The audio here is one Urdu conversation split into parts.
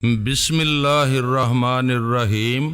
بسم اللہ الرحمن الرحیم۔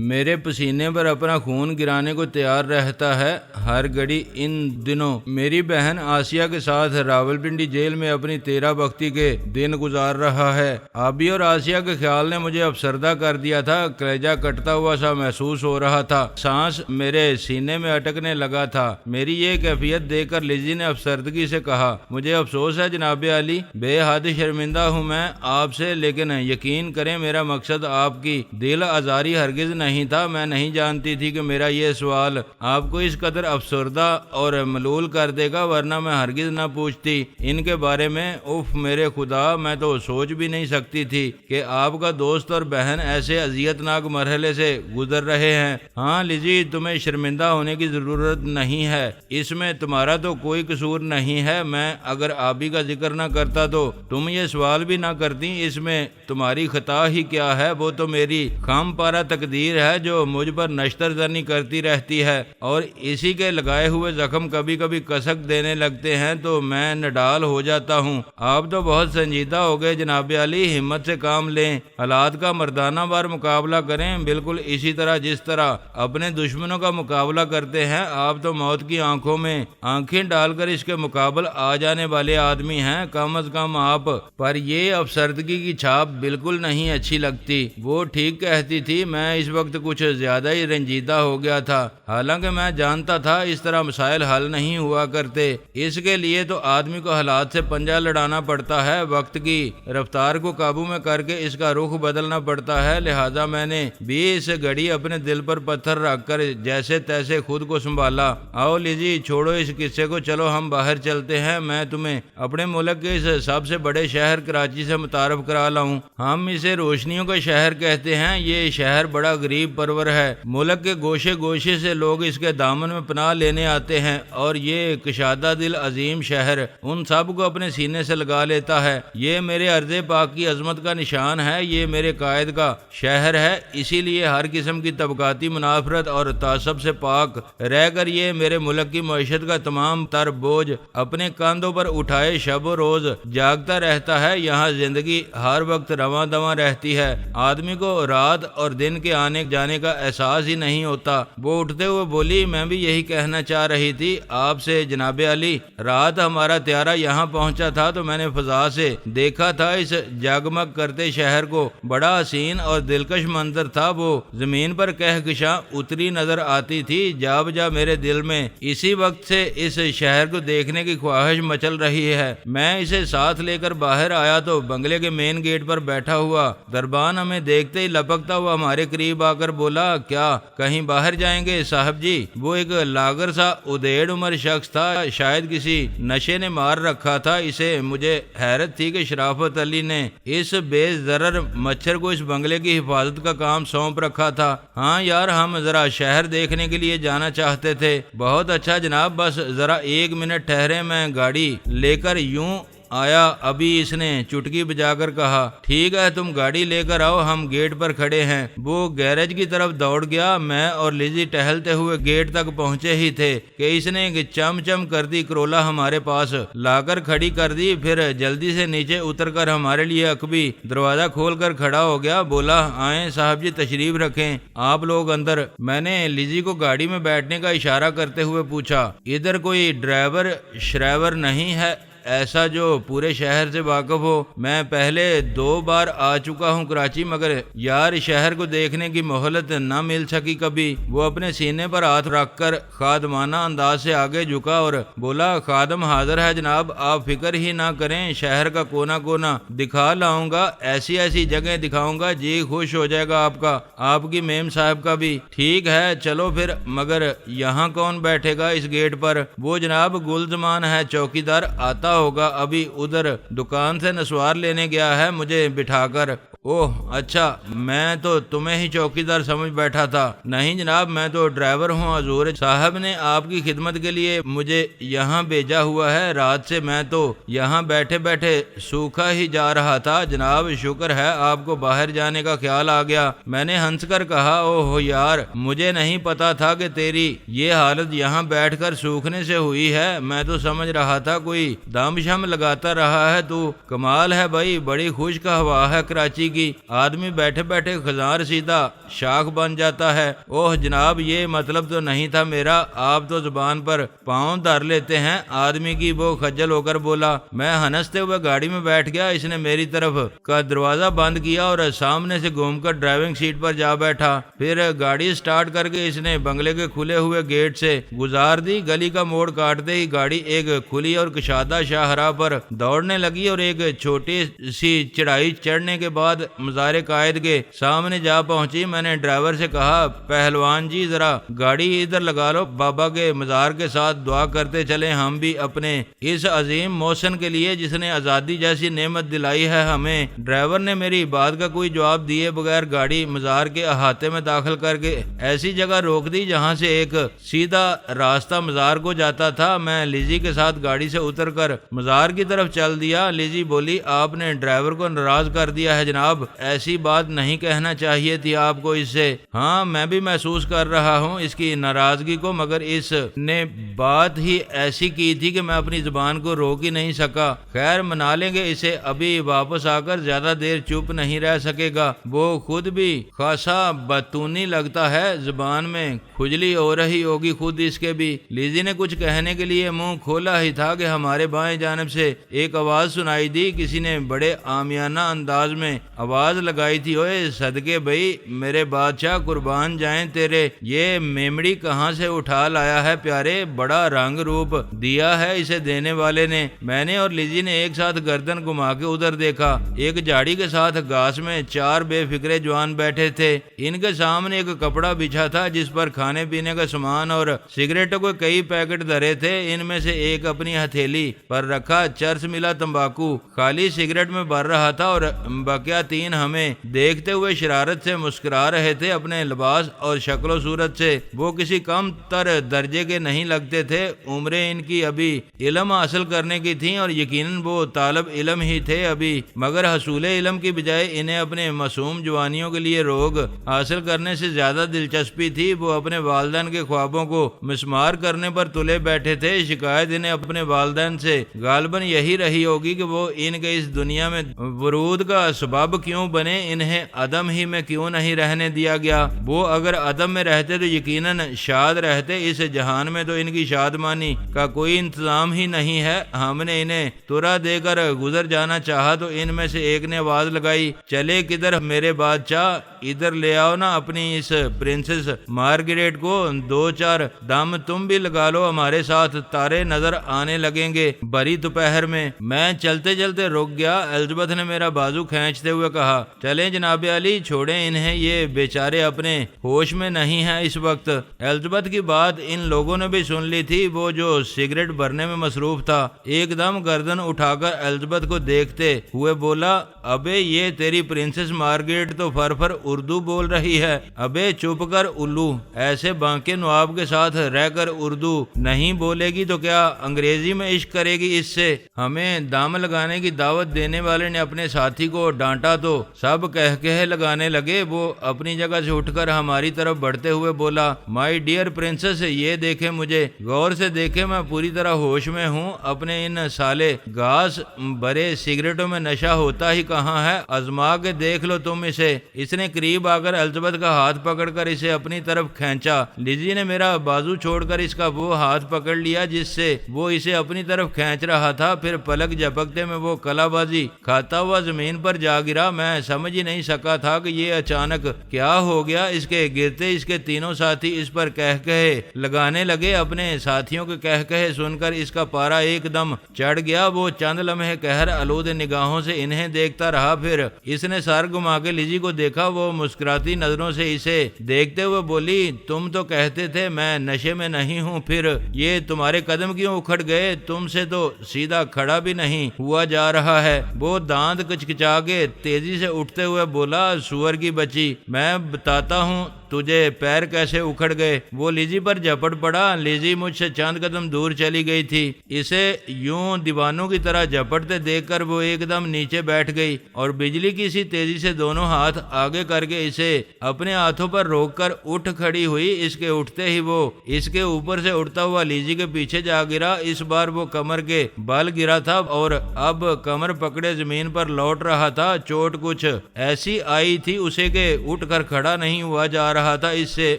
میرے پسینے پر اپنا خون گرانے کو تیار رہتا ہے ہر گھڑی۔ ان دنوں میری بہن آسیہ کے ساتھ راولپنڈی جیل میں اپنی 13 بختی کے دن گزار رہا ہے۔ آبی اور آسیہ کے خیال نے مجھے افسردہ کر دیا تھا۔ کلیجہ کٹتا ہوا سا محسوس ہو رہا تھا، سانس میرے سینے میں اٹکنے لگا تھا۔ میری یہ کیفیت دیکھ کر لیزی نے افسردگی سے کہا، مجھے افسوس ہے جناب عالی، بے حد شرمندہ ہوں میں آپ سے، لیکن یقین کریں میرا مقصد آپ کی دل آزاری ہرگز نہیں تھا۔ میں نہیں جانتی تھی کہ میرا یہ سوال آپ کو اس قدر افسردہ اور ملول کر دے گا، ورنہ میں ہرگز نہ پوچھتی ان کے بارے میں۔ اف میرے خدا، میں تو سوچ بھی نہیں سکتی تھی کہ آپ کا دوست اور بہن ایسے اذیت ناک مرحلے سے گزر رہے ہیں۔ ہاں لیزی، تمہیں شرمندہ ہونے کی ضرورت نہیں ہے، اس میں تمہارا تو کوئی قصور نہیں ہے۔ میں اگر آبی کا ذکر نہ کرتا تو تم یہ سوال بھی نہ کرتی۔ اس میں تمہاری خطا ہی کیا ہے؟ وہ تو میری خام پارہ تقدیر ہے جو مجھ پر نشتر زنی کرتی رہتی ہے، اور اسی کے لگائے ہوئے زخم کبھی کبھی کسک دینے لگتے ہیں تو میں نڈال ہو جاتا ہوں۔ آپ تو بہت سنجیدہ ہو گئے جناب عالی، ہمت سے کام لیں، حالات کا مردانہ وار مقابلہ کریں، بالکل اسی طرح جس طرح اپنے دشمنوں کا مقابلہ کرتے ہیں۔ آپ تو موت کی آنکھوں میں آنکھیں ڈال کر اس کے مقابل آ جانے والے آدمی ہیں۔ کم از کم آپ پر یہ افسردگی کی چھاپ بالکل نہیں اچھی لگتی۔ وہ ٹھیک کہتی تھی، میں اس وقت کچھ زیادہ ہی رنجیدہ ہو گیا تھا، حالانکہ میں جانتا تھا اس طرح مسائل حل نہیں ہوا کرتے۔ اس کے لیے تو آدمی کو حالات سے پنجہ لڑانا پڑتا ہے، وقت کی رفتار کو قابو میں کر کے اس کا رخ بدلنا پڑتا ہے۔ لہذا میں نے بھی اس گھڑی اپنے دل پر پتھر رکھ کر جیسے تیسے خود کو سنبھالا۔ آؤ لیزی، چھوڑو اس قصے کو، چلو ہم باہر چلتے ہیں، میں تمہیں اپنے ملک کے اس سب سے بڑے شہر کراچی سے متعارف کرا لاؤں۔ ہم اسے روشنیوں کا شہر کہتے ہیں۔ یہ شہر بڑا غریب پرور ہے، ملک کے گوشے گوشے سے لوگ اس کے دامن میں پناہ لینے آتے ہیں، اور یہ کشادہ دل عظیم شہر ان سب کو اپنے سینے سے لگا لیتا ہے۔ یہ میرے ارض پاک کی عظمت کا نشان ہے، یہ میرے قائد کا شہر ہے، اسی لیے ہر قسم کی طبقاتی منافرت اور تعصب سے پاک رہ کر یہ میرے ملک کی معیشت کا تمام تر بوجھ اپنے کاندھوں پر اٹھائے شب و روز جاگتا رہتا ہے۔ یہاں زندگی ہر وقت رواں دواں رہتی ہے، آدمی کو رات اور دن کے آنے جانے کا احساس ہی نہیں ہوتا۔ وہ اٹھتے ہوئے بولی، میں بھی یہی کہنا چاہ رہی تھی آپ سے جناب عالی۔ رات ہمارا طیارہ یہاں پہنچا تھا تو میں نے فضا سے دیکھا تھا اس جگمگ کرتے شہر کو، بڑا حسین اور دلکش منظر تھا۔ وہ زمین پر کہکشاں اتری نظر آتی تھی۔ جا بجا میرے دل میں اسی وقت سے اس شہر کو دیکھنے کی خواہش مچل رہی ہے۔ میں اسے ساتھ لے کر باہر آیا تو بنگلے کے مین گیٹ پر بیٹھا ہوا دربان ہمیں دیکھتے ہی لپکتا ہوا ہمارے قریب آ کر بولا، کیا کہیں باہر جائیں گے صاحب جی؟ وہ ایک لاغر سا ادھیڑ عمر شخص تھا، شاید کسی نشے نے مار رکھا تھا اسے۔ مجھے حیرت تھی کہ شرافت علی نے اس بے ضرر مچھر کو اس بنگلے کی حفاظت کا کام سونپ رکھا تھا۔ ہاں یار، ہم ذرا شہر دیکھنے کے لیے جانا چاہتے تھے۔ بہت اچھا جناب، بس ذرا 1 منٹ ٹھہرے، میں گاڑی لے کر یوں آیا۔ ابھی اس نے چٹکی بجا کر کہا، ٹھیک ہے تم گاڑی لے کر آؤ، ہم گیٹ پر کھڑے ہیں۔ وہ گیرج کی طرف دوڑ گیا۔ میں اور لیزی ٹہلتے ہوئے گیٹ تک پہنچے ہی تھے کہ اس نے ایک چم چم کر دی کرولا ہمارے پاس لا کر کھڑی کر دی، پھر جلدی سے نیچے اتر کر ہمارے لیے عقبی دروازہ کھول کر کھڑا ہو گیا۔ بولا، آئیں صاحب جی، تشریف رکھیں، آپ لوگ اندر۔ میں نے لیزی کو گاڑی میں بیٹھنے کا اشارہ کرتے ہوئے پوچھا، ادھر کوئی ڈرائیور شرائیور نہیں ہے ایسا جو پورے شہر سے واقف ہو؟ میں پہلے 2 بار آ چکا ہوں کراچی، مگر یار شہر کو دیکھنے کی مہلت نہ مل سکی کبھی۔ وہ اپنے سینے پر ہاتھ رکھ کر خادمانہ انداز سے آگے جھکا اور بولا، خادم حاضر ہے جناب، آپ فکر ہی نہ کریں، شہر کا کونا کونا دکھا لاؤں گا، ایسی ایسی جگہ دکھاؤں گا، جی خوش ہو جائے گا آپ کا، آپ کی میم صاحب کا بھی۔ ٹھیک ہے چلو پھر، مگر یہاں کون بیٹھے گا اس گیٹ پر؟ وہ جناب گلزمان ہے چوکیدار، آتا ہوگا، ابھی ادھر دکان سے نسوار لینے گیا ہے، مجھے بٹھا کر اوہ اچھا، میں تو تمہیں ہی چوکیدار سمجھ بیٹھا تھا۔ نہیں جناب، میں تو ڈرائیور ہوں، حضور صاحب نے آپ کی خدمت کے لیے مجھے یہاں بھیجا ہوا ہے۔ رات سے میں تو یہاں بیٹھے بیٹھے سوکھا ہی جا رہا تھا۔ جناب شکر ہے آپ کو باہر جانے کا خیال آ گیا۔ میں نے ہنس کر کہا، اوہ یار، مجھے نہیں پتا تھا کہ تیری یہ حالت یہاں بیٹھ کر سوکھنے سے ہوئی ہے۔ میں تو سمجھ رہا تھا کوئی دم شم لگاتا رہا ہے تو۔ کمال ہے بھائی، بڑی خشک ہوا ہے کراچی کی، آدمی بیٹھے بیٹھے خزاں سیدھا شاخ بن جاتا ہے۔ اوہ جناب، یہ مطلب تو نہیں تھا میرا، آپ تو زبان پر پاؤں دھر لیتے ہیں آدمی کی۔ وہ خجل ہو کر بولا۔ میں ہنستے ہوئے گاڑی میں بیٹھ گیا۔ اس نے میری طرف کا دروازہ بند کیا اور سامنے سے گھوم کر ڈرائیونگ سیٹ پر جا بیٹھا۔ پھر گاڑی سٹارٹ کر کے اس نے بنگلے کے کھلے ہوئے گیٹ سے گزار دی۔ گلی کا موڑ کاٹتے ہی گاڑی ایک کھلی اور کشادہ شاہراہ پر دوڑنے لگی اور ایک چھوٹی سی چڑھائی چڑھنے کے بعد مزار قائد کے سامنے جا پہنچی۔ میں نے ڈرائیور سے کہا، پہلوان جی ذرا گاڑی ادھر لگا لو، بابا کے مزار کے ساتھ دعا کرتے چلیں ہم بھی اپنے اس عظیم محسن کے لیے جس نے آزادی جیسی نعمت دلائی ہے ہمیں۔ ڈرائیور نے میری بات کا کوئی جواب دیے بغیر گاڑی مزار کے احاطے میں داخل کر کے ایسی جگہ روک دی جہاں سے ایک سیدھا راستہ مزار کو جاتا تھا۔ میں لیزی کے ساتھ گاڑی سے اتر کر مزار کی طرف چل دیا۔ لیزی بولی، آپ نے ڈرائیور کو ناراض کر دیا ہے جناب، ایسی بات نہیں کہنا چاہیے تھی آپ کو اس سے۔ ہاں میں بھی محسوس کر رہا ہوں اس کی ناراضگی کو، مگر اس نے بات ہی ایسی کی تھی کہ میں اپنی زبان کو روک ہی نہیں سکا۔ خیر منا لیں گے اسے، ابھی واپس آ کر زیادہ دیر چپ نہیں رہ سکے گا۔ وہ خود بھی خاصا بتونی لگتا ہے، زبان میں کھجلی ہو رہی ہوگی خود اس کے بھی۔ لیزی نے کچھ کہنے کے لیے منہ کھولا ہی تھا کہ ہمارے بائیں جانب سے ایک آواز سنائی دی۔ کسی نے بڑے عامیانہ انداز میں آواز لگائی تھی، اوئے صدقے بھائی میرے بادشاہ، قربان جائیں تیرے، یہ میمڑی کہاں سے اٹھا لایا ہے پیارے، بڑا رنگ روپ دیا ہے اسے دینے والے نے۔ میں نے اور لیزی نے ایک ساتھ گردن گھما کے ادھر دیکھا۔ ایک جھاڑی کے ساتھ گھاس میں 4 بے فکرے جوان بیٹھے تھے۔ ان کے سامنے ایک کپڑا بچھا تھا جس پر کھانے پینے کا سامان اور سگریٹوں کے کئی پیکٹ دھرے تھے۔ ان میں سے ایک اپنی ہتھیلی پر رکھا چرس ملا تمباکو خالی سگریٹ میں بھر رہا تھا اور بقیہ 3 ہمیں دیکھتے ہوئے شرارت سے مسکرا رہے تھے۔ اپنے لباس اور شکل و صورت سے وہ کسی کم تر درجے کے نہیں لگتے تھے۔ عمریں ان کی ابھی علم حاصل کرنے کی تھیں اور یقیناً وہ طالب علم ہی تھے ابھی، مگر حصول علم کی بجائے انہیں اپنے معصوم جوانیوں کے لیے روگ حاصل کرنے سے زیادہ دلچسپی تھی۔ وہ اپنے والدین کے خوابوں کو مسمار کرنے پر تلے بیٹھے تھے۔ شکایت انہیں اپنے والدین سے غالباً یہی رہی ہوگی کہ وہ ان کے اس دنیا میں ورود کا سبب کیوں بنے، انہیں عدم ہی میں کیوں نہیں رہنے دیا گیا۔ وہ اگر عدم میں رہتے تو یقیناً شاد رہتے، اس جہان میں تو ان کی شادمانی کا کوئی انتظام ہی نہیں ہے۔ ہم نے انہیں ترا دے کر گزر جانا چاہا تو ان میں سے ایک نے آواز لگائی، چلے کدھر میرے بادشاہ، ادھر لے آؤ نا اپنی اس پرنسس مارگریٹ کو، 2-4 دم تم بھی لگا لو ہمارے ساتھ، تارے نظر آنے لگیں گے بری دوپہر میں۔ میں چلتے چلتے رک گیا۔ الزبتھ نے میرا بازو کھینچتے ہوئے کہا، چلیں جناب علی، چھوڑیں انہیں، یہ بیچارے اپنے ہوش میں نہیں ہیں اس وقت۔ الزبتھ کی بات ان لوگوں نے بھی سن لی تھی، وہ جو سگریٹ بھرنے میں مصروف تھا۔ ایک دم گردن اٹھا کر الزبتھ کو دیکھتے ہوئے بولا، ابے یہ تیری پرنسس مارگریٹ تو فر اردو بول رہی ہے، ابے چپ کر الو، ایسے بانکے نواب کے ساتھ رہ کر اردو نہیں بولے گی تو کیا انگریزی میں عشق کرے گی اس سے؟ ہمیں دام لگانے کی دعوت دینے والے نے اپنے ساتھی کو ڈانٹا تو سب کہہ لگانے لگے۔ وہ اپنی جگہ سے اٹھ کر ہماری طرف بڑھتے ہوئے بولا، مائی ڈیئر پرنسس، یہ دیکھیں مجھے، غور سے دیکھیں، میں پوری طرح ہوش میں ہوں، اپنے ان سالے گاس برے سگریٹوں میں نشہ ہوتا ہی کہاں ہے، آزما کے دیکھ لو تم اسے۔ اس نے قریب آ کر الزبتھ کا ہاتھ پکڑ کر اسے اپنی طرف کھینچا۔ لیزی نے میرا بازو چھوڑ کر اس کا وہ ہاتھ پکڑ لیا جس سے وہ اسے اپنی طرف کھینچ رہا تھا۔ پھر پلک جھپکتے میں وہ کلا بازی کھاتا ہوا زمین پر جا گرا۔ میں سمجھ ہی نہیں سکا تھا کہ یہ اچانک کیا ہو گیا۔ اس کے گرتے اس کے تینوں ساتھی اس پر کہے لگانے لگے۔ اپنے ساتھیوں کے کہے سن کر اس کا پارا ایک دم چڑھ گیا۔ وہ چند لمحے قہر آلود نگاہوں سے انہیں دیکھتا رہا، پھر اس نے سر گھما کے لیزی کو دیکھا۔ وہ مسکراتی نظروں سے اسے دیکھتے ہوئے بولی، تم تو کہتے تھے میں نشے میں نہیں ہوں، پھر یہ تمہارے قدم کیوں اکھڑ گئے؟ تم سے تو سیدھا کھڑا بھی نہیں ہوا جا رہا ہے۔ وہ دانت کچکچا کے تیزی سے اٹھتے ہوئے بولا، سور کی بچی، میں بتاتا ہوں تجھے پیر کیسے اکھڑ گئے۔ وہ لیزی پر جھپٹ پڑا۔ لیزی مجھ سے چند قدم دور چلی گئی تھی۔ اسے یوں دیوانوں کی طرح جھپٹتے دیکھ کر وہ ایک دم نیچے بیٹھ گئی اور بجلی کی سی تیزی سے دونوں ہاتھ آگے کر کے اسے اپنے ہاتھوں پر روک کر اٹھ کھڑی ہوئی۔ اس کے اٹھتے ہی وہ اس کے اوپر سے اڑتا ہوا لیزی کے پیچھے جا گرا۔ اس بار وہ کمر کے بل گرا تھا اور اب کمر پکڑے زمین پر لوٹ رہا تھا۔ چوٹ کچھ ایسی آئی تھی اسے کہ اٹھ کر کھڑا نہیں ہوا جا رہا تھا۔ اس سے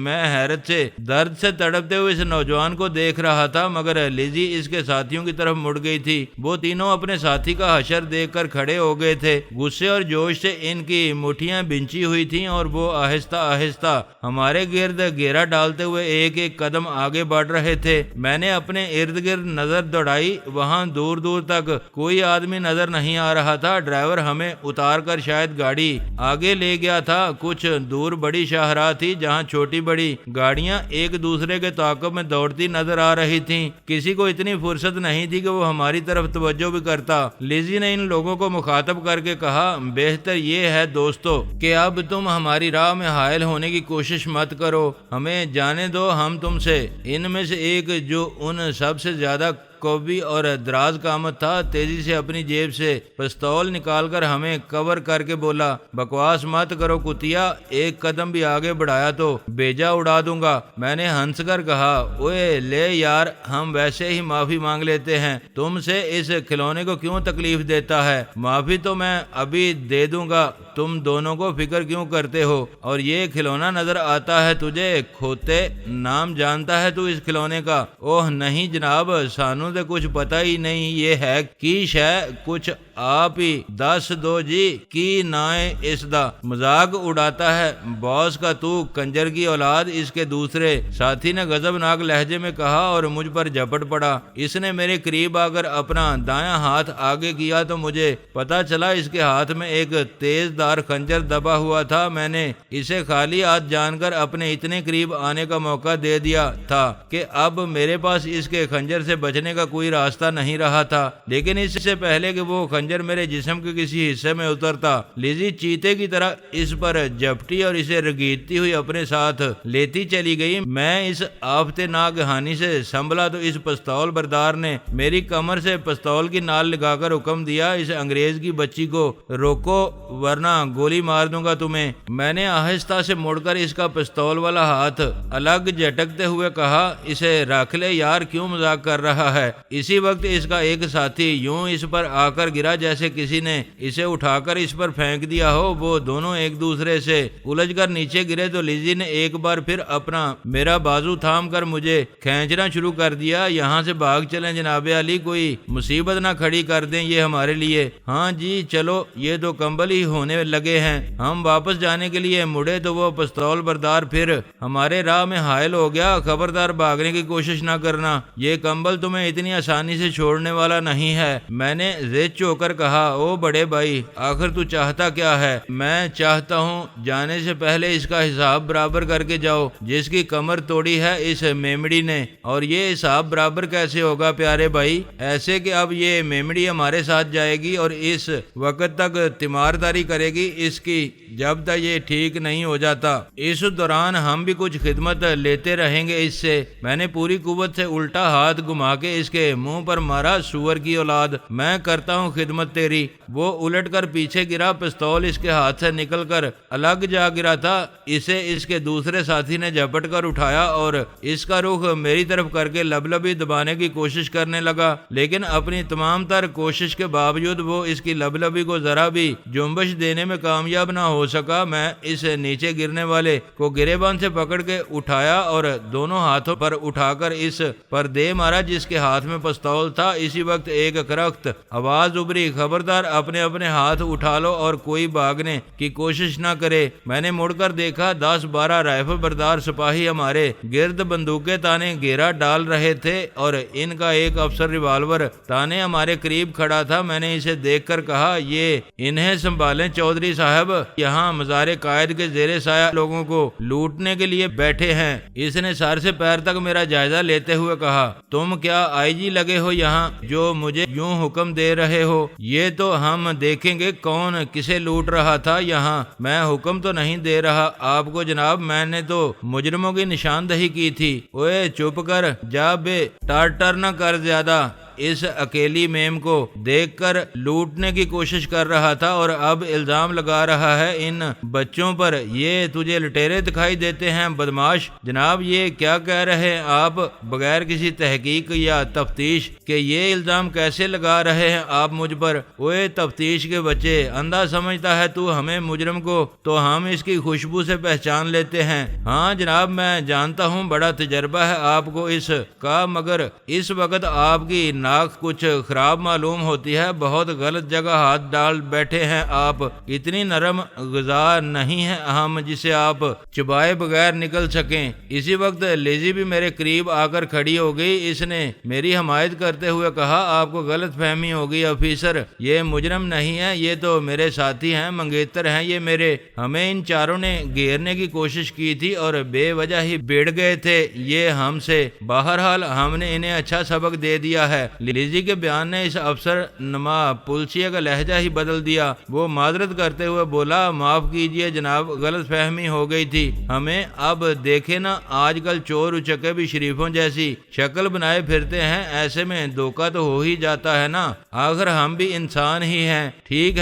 میں حیرت سے درد سے تڑپتے ہوئے اس نوجوان کو دیکھ رہا تھا، مگر لیزی اس کے ساتھیوں کی طرف مڑ گئی تھی۔ وہ تینوں اپنے ساتھی کا حشر دیکھ کر کھڑے ہو گئے تھے۔ غصے اور جوش سے ان کی مٹھیاں بنچی ہوئی تھیں اور وہ آہستہ آہستہ ہمارے گرد گھیرا ڈالتے ہوئے ایک ایک قدم آگے بڑھ رہے تھے۔ میں نے اپنے ارد گرد نظر دوڑائی، وہاں دور دور تک کوئی آدمی نظر نہیں آ رہا تھا۔ ڈرائیور ہمیں اتار کر شاید گاڑی آگے لے گیا تھا۔ کچھ دور بڑی شاہراہ تھی جہاں چھوٹی بڑی گاڑیاں ایک دوسرے کے تعاقب میں دوڑتی نظر آ رہی تھیں۔ کسی کو اتنی فرصت نہیں تھی کہ وہ ہماری طرف توجہ بھی کرتا۔ لیزی نے ان لوگوں کو مخاطب کر کے کہا، بہتر یہ ہے دوستو کہ اب تم ہماری راہ میں حائل ہونے کی کوشش مت کرو، ہمیں جانے دو۔ ہم تم سے ان میں سے ایک جو ان سب سے زیادہ کوبی اور دراز قامت تھا، تیزی سے اپنی جیب سے پستول نکال کر ہمیں کور کر کے بولا، بکواس مت کرو کتیا، ایک قدم بھی آگے بڑھایا تو بیجا اڑا دوں گا۔ میں نے ہنس کر کہا، اوے لے یار، ہم ویسے ہی معافی مانگ لیتے ہیں، تم سے اس کھلونے کو کیوں تکلیف دیتا ہے؟ معافی تو میں ابھی دے دوں گا، تم دونوں کو فکر کیوں کرتے ہو؟ اور یہ کھلونا نظر آتا ہے تجھے؟ کھوتے، نام جانتا ہے تو اس کھلونے کا؟ اوہ نہیں جناب، سانو تے کچھ پتہ ہی نہیں، یہ ہے کی شے، کچھ آپ ہی دس دو جی، کی نائے اس دا مذاق اڑاتا ہے باس کا تو کنجر کی اولاد، اس کے دوسرے ساتھی نے غضبناک لہجے میں کہا اور مجھ پر جھپٹ پڑا۔ اس نے میرے قریب آ کر اپنا دایاں ہاتھ آگے کیا تو مجھے پتا چلا اس کے ہاتھ میں ایک تیز دار خنجر دبا ہوا تھا۔ میں نے اسے خالی ہاتھ جان کر اپنے اتنے قریب آنے کا موقع دے دیا تھا کہ اب میرے پاس اس کے خنجر سے بچنے کا کوئی راستہ نہیں رہا تھا، لیکن اس سے پہلے کہ وہ خنجر میرے جسم کے کسی حصے میں اترتا، لیزی چیتے کی طرح اس پر جھپٹی اور اسے رگیدتی ہوئی اپنے ساتھ لیتی چلی گئی۔ میں اس آفت ناگہانی سے سنبھلا تو اس پستول بردار نے میری کمر سے پستول کی نال لگا کر حکم دیا، اس انگریز کی بچی کو روکو ورنہ گولی مار دوں گا تمہیں۔ میں نے آہستہ سے مڑ کر اس کا پستول والا ہاتھ الگ جھٹکتے ہوئے کہا، اسے رکھ لے یار، کیوں مذاق کر رہا ہے؟ اسی وقت اس کا ایک ساتھی یوں اس پر آ کر گرا جیسے کسی نے اسے اٹھا کر اس پر پھینک دیا ہو۔ وہ دونوں ایک دوسرے سے الجھ کر نیچے گرے تو لیزی نے ایک بار پھر اپنا میرا بازو تھام کر مجھے کھینچنا شروع کر دیا۔ یہاں سے بھاگ چلیں جناب علی، کوئی مصیبت نہ کھڑی کر دیں یہ ہمارے لیے۔ ہاں جی چلو، یہ تو کمبل ہی ہونے لگے ہیں۔ ہم واپس جانے کے لیے مڑے تو وہ پستول بردار پھر ہمارے راہ میں حائل ہو گیا۔ خبردار بھاگنے کی کوشش نہ کرنا، یہ کمبل تمہیں اتنی آسانی سے چھوڑنے والا نہیں ہے۔ میں نے ضد ہو کر کہا، او بڑے بھائی، آخر تو چاہتا کیا ہے؟ میں چاہتا ہوں جانے سے پہلے اس کا حساب برابر کر کے جاؤ، جس کی کمر توڑی ہے اس میمڑی نے۔ اور یہ حساب برابر کیسے ہوگا پیارے بھائی؟ ایسے کہ اب یہ میمڑی ہمارے ساتھ جائے گی اور اس وقت تک تیمارداری کرے گی اس کی جب تک یہ ٹھیک نہیں ہو جاتا۔ اس دوران ہم بھی کچھ خدمت لیتے رہیں گے اس سے۔ میں نے پوری قوت سے الٹا ہاتھ گھما کے اس کے منہ پر مارا، سور کی اولاد، میں کرتا ہوں خدمت تیری۔ وہ الٹ کر پیچھے گرا، پستول اس کے ہاتھ سے نکل کر الگ جا گرا تھا۔ اسے اس کے دوسرے ساتھی نے جھپٹ کر اٹھایا اور اس کا رخ میری طرف کر کے لبلبی دبانے کی کوشش کرنے لگا، لیکن اپنی تمام تر کوشش کے باوجود وہ اس کی لبلبی کو ذرا بھی جنبش دینے میں کامیاب نہ ہو سکا۔ میں اس نیچے گرنے والے کو گریبان سے پکڑ کے اٹھایا اور دونوں ہاتھوں پر اٹھا کر اس پر دے مارا جس کے ہاتھ میں پستول تھا۔ اسی وقت ایک کرخت آواز ابری، خبردار اپنے اپنے ہاتھ اٹھا لو اور کوئی بھاگنے کی کوشش نہ کرے۔ میں نے مڑ کر دیکھا 10-12 رائفل بردار سپاہی ہمارے گرد بندوقیں تانے گھیرا ڈال رہے تھے اور ان کا ایک افسر ریوالور تانے ہمارے قریب کھڑا تھا۔ میں نے اسے دیکھ کر کہا، یہ انہیں سنبھالیں چودھری صاحب، یہاں مزار قائد کے زیر سایہ لوگوں کو لوٹنے کے لیے بیٹھے ہیں۔ اس نے سر سے پیر تک میرا جائزہ لیتے ہوئے کہا، تم کیا آئی جی لگے ہو یہاں جو مجھے یوں حکم دے رہے ہو؟ یہ تو ہم دیکھیں گے کون کسے لوٹ رہا تھا یہاں، میں حکم تو نہیں دے رہا آپ کو جناب، میں نے تو مجرموں کی نشاندہی کی تھی۔ اوے چپ کر جا بے، ٹار نہ کر زیادہ۔ اس اکیلی میم کو دیکھ کر لوٹنے کی کوشش کر رہا تھا اور اب الزام لگا رہا ہے ان بچوں پر۔ یہ تجھے لٹیرے دکھائی دیتے ہیں بدماش؟ جناب یہ کیا کہہ رہے ہیں آپ بغیر کسی تحقیق یا تفتیش کہ یہ الزام کیسے لگا رہے ہیں آپ مجھ پر؟ اوے تفتیش کے بچے، اندھا سمجھتا ہے تو ہمیں مجرم کو، تو ہم اس کی خوشبو سے پہچان لیتے ہیں۔ ہاں جناب میں جانتا ہوں بڑا تجربہ ہے آپ کو اس کا، مگر اس وقت آپ کی ناک کچھ خراب معلوم ہوتی ہے، بہت غلط جگہ ہاتھ ڈال بیٹھے ہیں آپ۔ اتنی نرم غذا نہیں ہے ہم جسے آپ چبائے بغیر نکل سکیں۔ اسی وقت لیزی بھی میرے قریب آ کر کھڑی ہو گئی۔ اس نے میری حمایت کرتے ہوئے کہا آپ کو غلط فہمی ہوگی آفیسر، یہ مجرم نہیں ہے، یہ تو میرے ساتھی ہیں، منگیتر ہیں یہ میرے۔ ہمیں ان چاروں نے گھیرنے کی کوشش کی تھی اور بے وجہ ہی بھیڑ گئے تھے یہ ہم سے، بہرحال ہم نے انہیں اچھا سبق دے دیا ہے۔ لیزی کے بیان نے اس افسر نما پلسیہ کا لہجہ ہی بدل دیا۔ وہ معذرت کرتے ہوئے بولا معاف کیجئے جناب، غلط فہمی ہو گئی تھی ہمیں۔ اب دیکھے نا آج کل چور اچکے بھی شریفوں جیسی شکل بنائے پھرتے ہیں، ایسے میں دھوکہ تو ہو ہی جاتا ہے نا، آخر ہم بھی انسان ہی ہیں۔ ٹھیک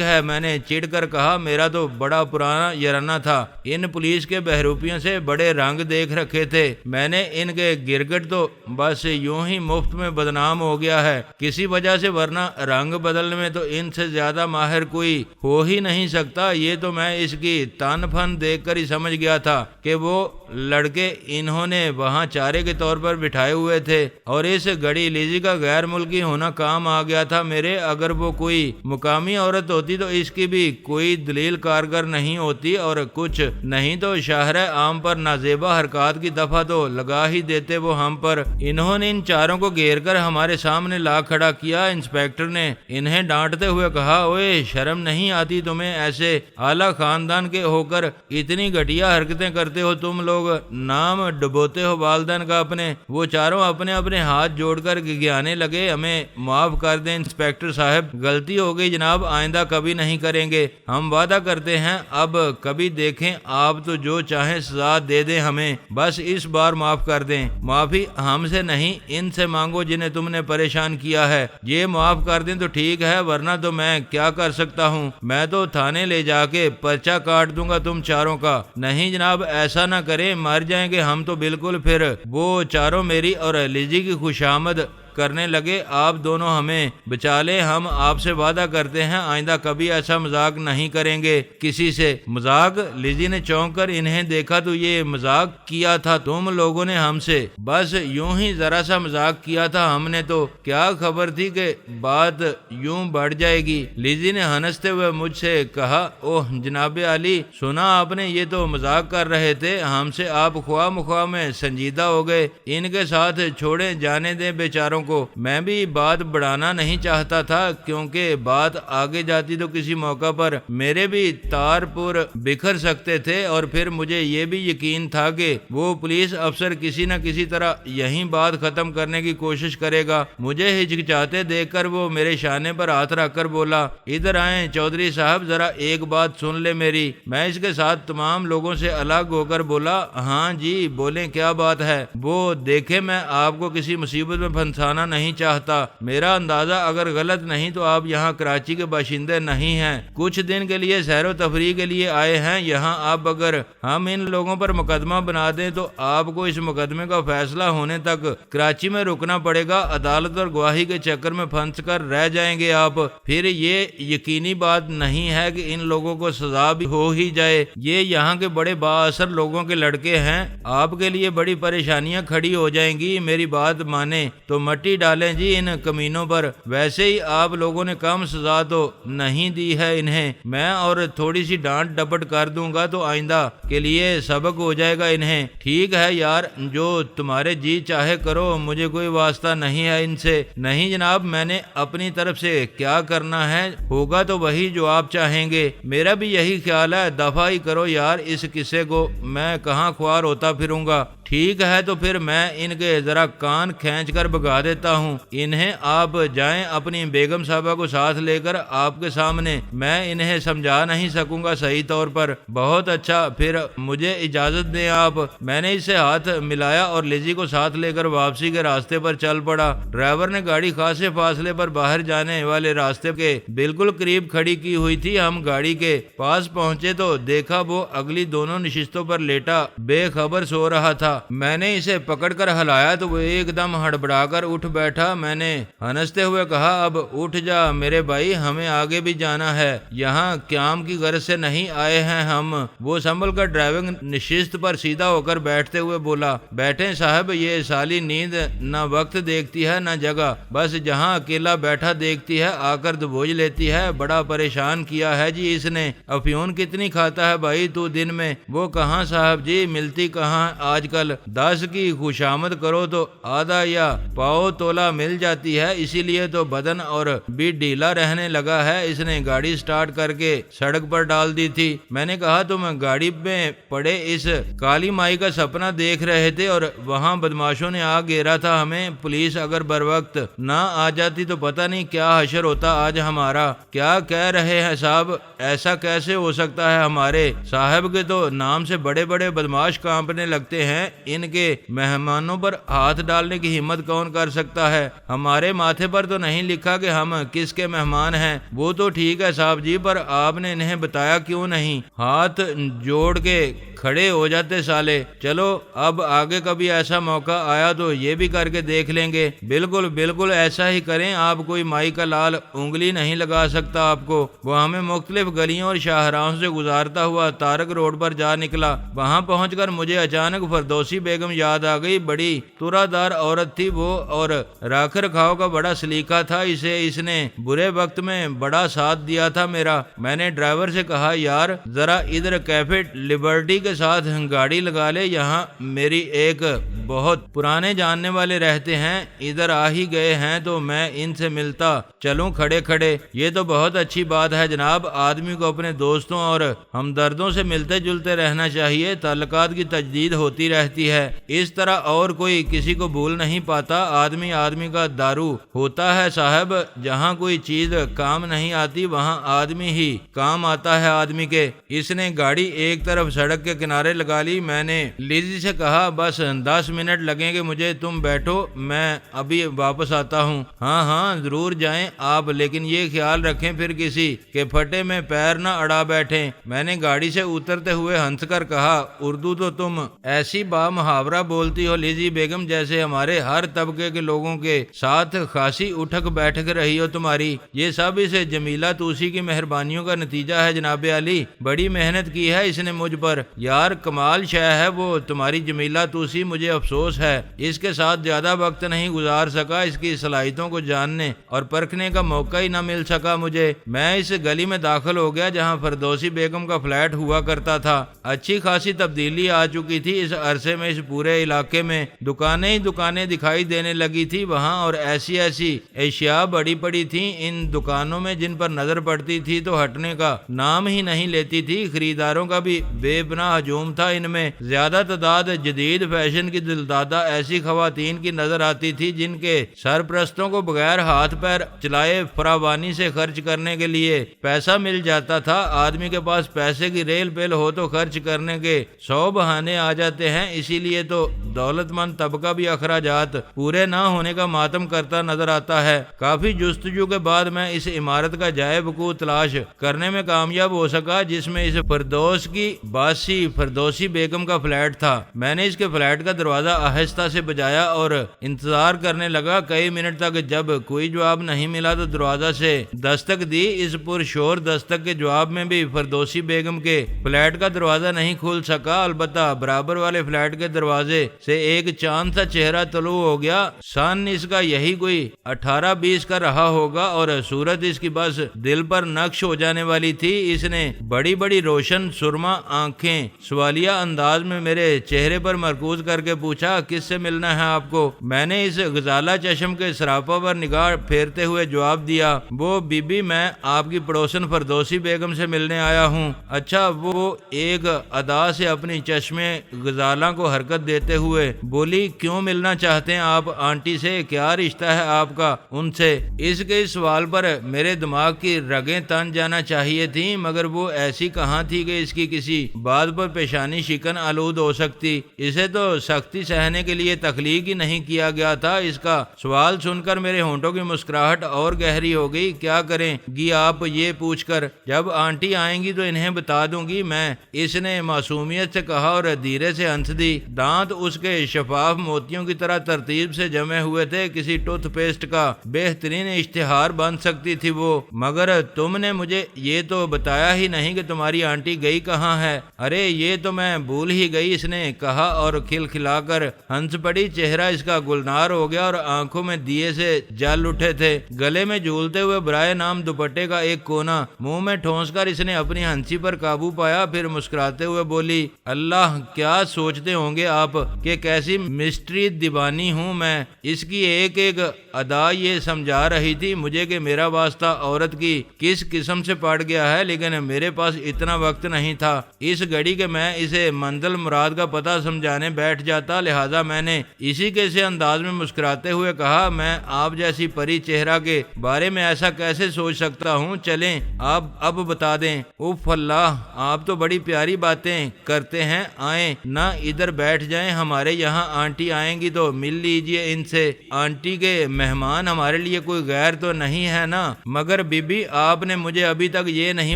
ہے میں نے چڑ کر کہا، میرا تو بڑا پرانا یارانہ تھا، ان پولیس کے بہروپیوں سے بڑے رنگ دیکھ رکھے تھے میں نے، ان کے گرگٹ تو بس یوں ہی مفت میں بدنام ہو گیا ہے کسی وجہ سے، ورنہ رنگ بدلنے میں تو ان سے زیادہ ماہر کوئی ہو ہی نہیں سکتا۔ یہ تو میں اس کی تن فن دیکھ کر ہی سمجھ گیا تھا کہ وہ لڑکے انہوں نے وہاں چارے کے طور پر بٹھائے ہوئے تھے، اور اس گھڑی لیزی کا غیر ملکی ہونا کام آ گیا تھا میرے۔ اگر وہ کوئی مقامی عورت ہوتی تو اس کی بھی کوئی دلیل کارگر نہیں ہوتی، اور کچھ نہیں تو شاہراہ عام پر نازیبا حرکات کی دفعہ تو لگا ہی دیتے وہ ہم پر۔ انہوں نے ان چاروں کو گھیر کر ہمارے سامنے لا کھڑا کیا۔ انسپیکٹر نے انہیں ڈانٹتے ہوئے کہا اوے شرم نہیں آتی تمہیں؟ ایسے اعلیٰ خاندان کے ہو کر اتنی گھٹیا حرکتیں کرتے ہو تم لوگ، نام ڈبوتے ہو والدین کا اپنے۔ وہ چاروں اپنے اپنے ہاتھ جوڑ کر گگیانے لگے، ہمیں معاف کر دیں انسپیکٹر صاحب، غلطی ہو گئی جناب، آئندہ کبھی نہیں کریں گے، ہم وعدہ کرتے ہیں۔ اب کبھی دیکھیں آپ تو جو چاہیں سزا دے دیں ہمیں، بس اس بار معاف کر دیں۔ معافی ہم سے نہیں ان سے مانگو جنہیں تم نے پریشان کیا ہے، یہ معاف کر دیں تو ٹھیک ہے، ورنہ تو میں کیا کر سکتا ہوں، میں تو تھانے لے جا کے پرچہ کاٹ دوں گا تم چاروں کا۔ نہیں جناب ایسا نہ کریں، مر جائیں گے ہم تو بالکل۔ پھر وہ چاروں میری اور لیزی کی خوشامد کرنے لگے، آپ دونوں ہمیں بچا لیں، ہم آپ سے وعدہ کرتے ہیں آئندہ کبھی ایسا مذاق نہیں کریں گے کسی سے۔ مذاق؟ لیزی نے چونک کر انہیں دیکھا تو یہ مذاق کیا تھا تم لوگوں نے ہم سے؟ بس یوں ہی ذرا سا مذاق کیا تھا ہم نے، تو کیا خبر تھی کہ بات یوں بڑھ جائے گی؟ لیزی نے ہنستے ہوئے مجھ سے کہا اوہ جناب عالی، سنا آپ نے، یہ تو مذاق کر رہے تھے ہم سے، آپ خواہ مخواہ میں سنجیدہ ہو گئے، ان کے ساتھ چھوڑے جانے دیں بیچاروں کو۔ میں بھی بات بڑھانا نہیں چاہتا تھا، کیونکہ بات آگے جاتی تو کسی موقع پر میرے بھی تار پور بکھر سکتے تھے، اور پھر مجھے یہ بھی یقین تھا کہ وہ پولیس افسر کسی نہ کسی طرح یہیں بات ختم کرنے کی کوشش کرے گا۔ مجھے ہچکچاتے دیکھ کر وہ میرے شانے پر ہاتھ رکھ کر بولا ادھر آئیں چودھری صاحب، ذرا ایک بات سن لے میری۔ میں اس کے ساتھ تمام لوگوں سے الگ ہو کر بولا ہاں جی بولیں کیا بات ہے؟ وہ دیکھیں میں آپ کو کسی مصیبت میں پھنسانا نہیں چاہتا، میرا اندازہ اگر غلط نہیں تو آپ یہاں کراچی کے باشندے نہیں ہیں، کچھ دن کے لیے سیر و تفریح کے لیے آئے ہیں یہاں۔ اب اگر ہم ان لوگوں پر مقدمہ بنا دیں تو آپ کو اس مقدمے کا فیصلہ ہونے تک کراچی میں رکنا پڑے گا، عدالت اور گواہی کے چکر میں پھنس کر رہ جائیں گے آپ۔ پھر یہ یقینی بات نہیں ہے کہ ان لوگوں کو سزا بھی ہو ہی جائے، یہ یہاں کے بڑے بااثر لوگوں کے لڑکے ہیں، آپ کے لیے بڑی پریشانیاں کھڑی ہو جائیں گی، میری بات مانیں تو مٹی ڈالیں جی ان کمینوں پر۔ ویسے ہی آپ لوگوں نے کم سزا تو نہیں دی ہے انہیں، میں اور تھوڑی سی ڈانٹ ڈپٹ کر دوں گا تو آئندہ کے لیے سبق ہو جائے گا انہیں۔ ٹھیک ہے یار، جو تمہارے جی چاہے کرو، مجھے کوئی واسطہ نہیں ہے ان سے۔ نہیں جناب، میں نے اپنی طرف سے کیا کرنا ہے ہوگا تو وہی جو آپ چاہیں گے، میرا بھی یہی خیال ہے، دفع ہی کرو یار اس قصے کو، میں کہاں خوار ہوتا پھروں گا۔ ٹھیک ہے تو پھر میں ان کے ذرا کان کھینچ کر بگا دیتا ہوں، انہیں آپ جائیں اپنی بیگم صاحبہ کو ساتھ لے کر آپ کے سامنے، میں انہیں سمجھا نہیں سکوں گا صحیح طور پر۔ بہت اچھا، پھر مجھے اجازت دیں آپ۔ میں نے اسے ہاتھ ملایا اور لیزی کو ساتھ لے کر واپسی کے راستے پر چل پڑا۔ ڈرائیور نے گاڑی خاصے فاصلے پر باہر جانے والے راستے کے بالکل قریب کھڑی کی ہوئی تھی۔ ہم گاڑی کے پاس پہنچے تو دیکھا وہ اگلی دونوں نشستوں پر لیٹا بے خبر سو رہا تھا۔ میں نے اسے پکڑ کر ہلایا تو وہ ایک دم ہڑبڑا کر اٹھ بیٹھا۔ میں نے ہنستے ہوئے کہا، اب اٹھ جا میرے بھائی، ہمیں آگے بھی جانا ہے، یہاں قیام کی غرض سے نہیں آئے ہیں ہم۔ وہ سنبھل کر ڈرائیونگ نشست پر سیدھا ہو کر بیٹھتے ہوئے بولا، بیٹھیں صاحب، یہ سالی نیند نہ وقت دیکھتی ہے نہ جگہ، بس جہاں اکیلا بیٹھا دیکھتی ہے آ کر دبوچ لیتی ہے۔ بڑا پریشان کیا ہے جی اس نے۔ افیون کتنی کھاتا ہے بھائی تو دن میں؟ وہ کہاں صاحب جی، ملتی کہاں آج کل، 10 کی خوشامد کرو تو آدھا یا پاؤ تولا مل جاتی ہے، اسی لیے تو بدن اور بھی ڈھیلا رہنے لگا ہے۔ اس نے گاڑی سٹارٹ کر کے سڑک پر ڈال دی تھی۔ میں نے کہا، تم گاڑی میں پڑے اس کالی مائی کا سپنا دیکھ رہے تھے اور وہاں بدماشوں نے آ گھیرا تھا ہمیں، پولیس اگر بر وقت نہ آ جاتی تو پتہ نہیں کیا حشر ہوتا آج ہمارا۔ کیا کہہ رہے ہیں صاحب، ایسا کیسے ہو سکتا ہے؟ ہمارے صاحب کے تو نام سے بڑے بڑے بدماش کانپنے لگتے ہیں، ان کے مہمانوں پر ہاتھ ڈالنے کی ہمت کون کر سکتا ہے؟ ہمارے ماتھے پر تو نہیں لکھا کہ ہم کس کے مہمان ہیں۔ وہ تو ٹھیک ہے صاحب جی، پر آپ نے انہیں بتایا کیوں نہیں؟ ہاتھ جوڑ کے کھڑے ہو جاتے سالے۔ چلو اب آگے کبھی ایسا موقع آیا تو یہ بھی کر کے دیکھ لیں گے۔ بالکل بالکل ایسا ہی کریں آپ، کوئی مائی کا لال انگلی نہیں لگا سکتا آپ کو۔ وہ ہمیں مختلف گلیوں اور شاہراہوں سے گزارتا ہوا تارک روڈ پر جا نکلا۔ وہاں پہنچ کر مجھے اچانک فردوسی بیگم یاد آ گئی۔ بڑی تورا دار عورت تھی وہ اور رکھ رکھاؤ کا بڑا سلیقہ تھا اسے، اس نے برے وقت میں بڑا ساتھ دیا تھا میرا۔ میں نے ڈرائیور سے کہا، یار ذرا ادھر کیفے لبرٹی کے ساتھ گاڑی لگا لے، یہاں میری ایک بہت پرانے جاننے والے رہتے ہیں، ادھر آ ہی گئے ہیں تو میں ان سے ملتا چلوں کھڑے کھڑے۔ یہ تو بہت اچھی بات ہے جناب، آدمی کو اپنے دوستوں اور ہمدردوں سے ملتے جلتے رہنا چاہیے، تعلقات کی تجدید ہوتی رہتی ہے۔ اس طرح اور کوئی کسی کو بھول نہیں پاتا، آدمی آدمی کا دارو ہوتا ہے صاحب، جہاں کوئی چیز کام نہیں آتی وہاں آدمی ہی کام آتا ہے آدمی کے۔ اس نے گاڑی ایک طرف سڑک کے کنارے لگا لی۔ میں نے لیزی سے کہا، بس 10 منٹ لگیں گے مجھے، تم بیٹھو میں ابھی واپس آتا ہوں۔ ہاں ہاں ضرور جائیں آپ، لیکن یہ خیال رکھیں پھر کسی کے پھٹے میں پیر نہ اڑا بیٹھیں۔ میں نے گاڑی سے اترتے ہوئے ہنس کر کہا، اردو تو تم ایسی با محاورہ بولتی ہو لیزی بیگم، جیسے ہمارے ہر طبقے کے لوگوں کے ساتھ خاصی اٹھک بیٹھک رہی ہو تمہاری۔ یہ سب اس جمیلہ توسی کی مہربانیوں کا نتیجہ ہے جناب علی، بڑی محنت کی ہے اس نے مجھ پر، یار کمال شے ہے وہ تمہاری جمیلہ توسی۔ مجھے افسوس ہے اس کے ساتھ زیادہ وقت نہیں گزار سکا، اس کی صلاحیتوں کو جاننے اور پرکھنے کا موقع ہی نہ مل سکا مجھے۔ میں اس گلی میں داخل ہو گیا جہاں فردوسی بیگم کا فلیٹ ہوا کرتا تھا۔ اچھی خاصی تبدیلی آ چکی تھی اس عرصے میں، اس پورے علاقے میں دکانیں ہی دکانیں دکھائی دینے لگی تھی وہاں، اور ایسی ایسی اشیاء بڑی پڑی تھیں ان دکانوں میں جن پر نظر پڑتی تھی تو ہٹنے کا نام ہی نہیں لیتی تھی۔ خریداروں کا بھی بے پناہ ہجوم تھا ان میں، زیادہ تعداد جدید فیشن کی دلدادہ ایسی خواتین کی نظر آتی تھی جن کے سرپرستوں کو بغیر ہاتھ پیر چلائے فراوانی سے خرچ کرنے کے لیے پیسہ مل جاتا تھا۔ آدمی کے پاس پیسے کی ریل پیل ہو تو خرچ کرنے کے 100 بہانے آ جاتے ہیں، اسی لیے تو دولت مند طبقہ بھی اخراجات پورے نہ ہونے کا ماتم کرتا نظر آتا ہے۔ کافی جستجو کے بعد میں اس عمارت کا جائے وقوع تلاش کرنے میں کامیاب ہو سکا جس میں اس فردوس کی باسی فردوسی بیگم کا فلیٹ تھا۔ میں نے اس کے فلیٹ کا دروازہ آہستہ سے بجایا اور انتظار کرنے لگا کئی منٹ تک۔ جب کوئی جواب نہیں ملا تو دروازہ سے دستک دی۔ اس پرشور دستک کے جواب میں بھی فردوسی بیگم کے فلیٹ کا دروازہ نہیں کھل سکا، البتہ برابر والے فلیٹ کے دروازے سے ایک چاند سا چہرہ طلوع ہو گیا۔ سن اس کا یہی کوئی 18-20 کا رہا ہوگا اور صورت اس کی بس دل پر نقش ہو جانے والی تھی۔ اس نے بڑی بڑی روشن سرما آنکھیں سوالیہ انداز میں میرے چہرے پر مرکوز کر کے پوچھا، پوچھا کس سے ملنا ہے آپ کو؟ میں نے اس غزالہ چشم کے سراپا پر نگاہ پھیرتے ہوئے جواب دیا، وہ بی بی میں آپ کی پڑوسن فردوسی بیگم سے ملنے آیا ہوں۔ اچھا، وہ ایک ادا سے اپنی چشمے غزالہ کو حرکت دیتے ہوئے بولی، کیوں ملنا چاہتے ہیں آپ آنٹی سے؟ کیا رشتہ ہے آپ کا ان سے؟ اس کے اس سوال پر میرے دماغ کی رگیں تن جانا چاہیے تھیں، مگر وہ ایسی کہاں تھی کہ اس کی کسی بات پر پیشانی شکن آلود ہو سکتی۔ اسے تو سختی سہنے کے لیے تخلیق ہی نہیں کیا گیا تھا۔ اس کا سوال سن کر میرے ہونٹوں کی مسکراہٹ اور گہری ہو گئی۔ کیا کریں گی آپ یہ پوچھ کر؟ جب آنٹی آئیں گی تو انہیں بتا دوں گی میں، اس نے معصومیت سے کہا اور دھیرے سے ہنس دی۔ دانت اس کے شفاف موتیوں کی طرح ترتیب سے جمے ہوئے تھے، کسی ٹوتھ پیسٹ کا بہترین اشتہار بن سکتی تھی وہ۔ مگر تم نے مجھے یہ تو بتایا ہی نہیں کہ تمہاری آنٹی گئی کہاں ہے؟ ارے یہ تو میں بھول ہی گئی، اس نے کہا اور کھلکھلا کر ہنس پڑی۔ چہرہ اس کا گلنار ہو گیا اور آنکھوں میں دیے سے جل اٹھے تھے۔ گلے میں جھولتے ہوئے برائے نام دوپٹے کا ایک کونا منہ میں ٹھونس کر اس نے اپنی ہنسی پر قابو پایا، پھر مسکراتے ہوئے بولی، اللہ کیا سوچتے ہوں گے آپ کہ کیسی مسٹری دیوانی ہوں میں۔ اس کی ایک ایک ادا یہ سمجھا رہی تھی مجھے کہ میرا واسطہ عورت کی کس قسم سے پڑ گیا ہے، لیکن میرے پاس اتنا وقت نہیں تھا اس گھڑی کہ میں اسے منزل مراد کا پتہ سمجھانے بیٹھ جاتا، لہذا میں نے اسی کے سے انداز میں مسکراتے ہوئے کہا، میں آپ جیسی پری چہرہ کے بارے میں ایسا کیسے سوچ سکتا ہوں؟ چلیں آپ اب بتا دیں۔ اف اللہ، آپ تو بڑی پیاری باتیں کرتے ہیں۔ آئیں نہ ادھر بیٹھ جائیں، ہمارے یہاں آنٹی آئیں گی تو مل لیجئے ان سے۔ آنٹی کے مہمان ہمارے لیے کوئی غیر تو نہیں ہے نا؟ مگر بی بی آپ نے مجھے ابھی تک یہ نہیں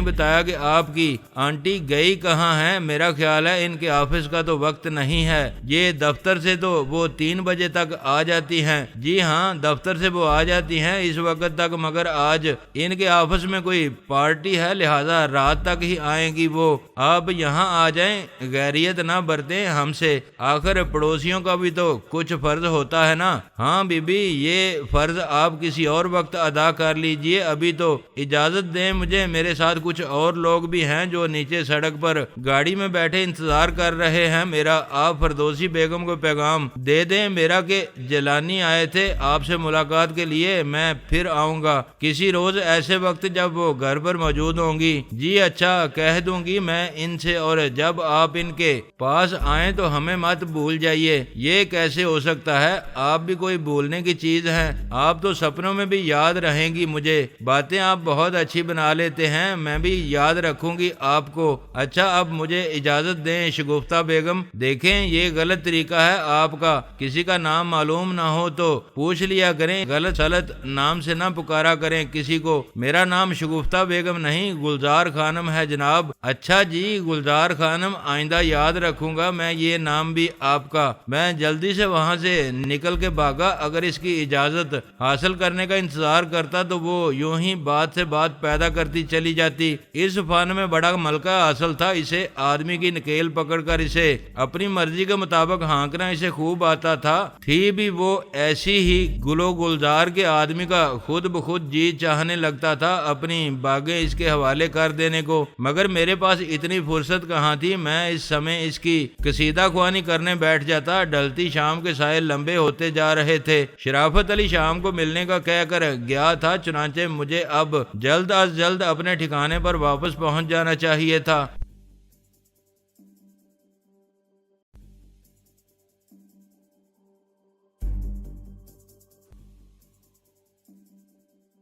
بتایا کہ آپ کی آنٹی گئی کہاں ہے؟ میرا خیال ہے ان کے آفس کا تو وقت نہیں ہے، یہ دفتر سے تو وہ 3 بجے تک آ جاتی ہیں۔ جی ہاں، دفتر سے وہ آ جاتی ہیں اس وقت تک، مگر آج ان کے آفس میں کوئی پارٹی ہے، لہذا رات تک ہی آئیں گی وہ۔ آپ یہاں آ جائیں، غیریت نہ برتیں ہم سے، آخر پڑوسیوں کا بھی تو کچھ فرض ہوتا ہے نا؟ ہاں بی بی، یہ فرض آپ کسی اور وقت ادا کر لیجئے، ابھی تو اجازت دیں مجھے، میرے ساتھ کچھ اور لوگ بھی ہیں جو نیچے سڑک پر گاڑی میں بیٹھے انتظار کر رہے ہیں میرا۔ آپ فردوسی بیگم کو پیغام دے دیں میرا کہ جیلانی آئے تھے آپ سے ملاقات کے لیے، میں پھر آؤں گا کسی روز ایسے وقت جب وہ گھر پر موجود ہوں گی۔ جی اچھا، کہہ دوں گی میں ان سے، اور جب آپ ان کے پاس آئیں تو ہمیں مت بھول جائیے۔ یہ کیسے ہو سکتا ہے؟ آپ بھی کوئی بھولنے کی چیز ہیں؟ آپ تو سپنوں میں بھی یاد رہیں گی مجھے، باتیں آپ بہت اچھی بنا لیتے ہیں، میں بھی یاد رکھوں گی آپ کو۔ اچھا اب مجھے اجازت دیں شگفتہ بیگم، دیکھیں یہ غلط طریقہ ہے آپ کا، کسی کا نام معلوم نہ ہو تو پوچھ لیا کریں، غلط سلط نام سے نہ پکارا کریں کسی کو۔ میرا نام شگفتہ بیگم نہیں، گلزار خانم ہے جناب۔ اچھا جی، گلزار خانم، آئندہ یاد رکھوں گا میں یہ نام بھی آپ کا۔ میں جلدی سے وہاں سے نکل کے بھاگا، اگر اس کی اجازت حاصل کرنے کا انتظار کرتا تو وہ یوں ہی بات سے بات پیدا کرتی چلی جاتی۔ اس فن میں بڑا ملکہ حاصل تھا اسے، آدمی کی نکیل پکڑ کر اسے اپنی مرضی کے مطابق ہانکنا اسے خوب آتا تھا۔ تھی بھی وہ ایسی ہی گلو گلزار کے آدمی کا خود بخود جی چاہنے لگتا تھا اپنی باغیں اس کے حوالے کر دینے کو، مگر میرے پاس اتنی فرصت کہاں تھی۔ میں اس سمے اس کی قصیدہ خوانی کرنے بیٹھ جاتا۔ ڈلتی شام کے سائے لمبے ہوتے جا رہے تھے۔ شرافت علی شام کو ملنے کا کہہ کر گیا تھا، چنانچہ مجھے اب جلد از جلد اپنے ٹھکانے پر واپس پہنچ جانا چاہیے تھا۔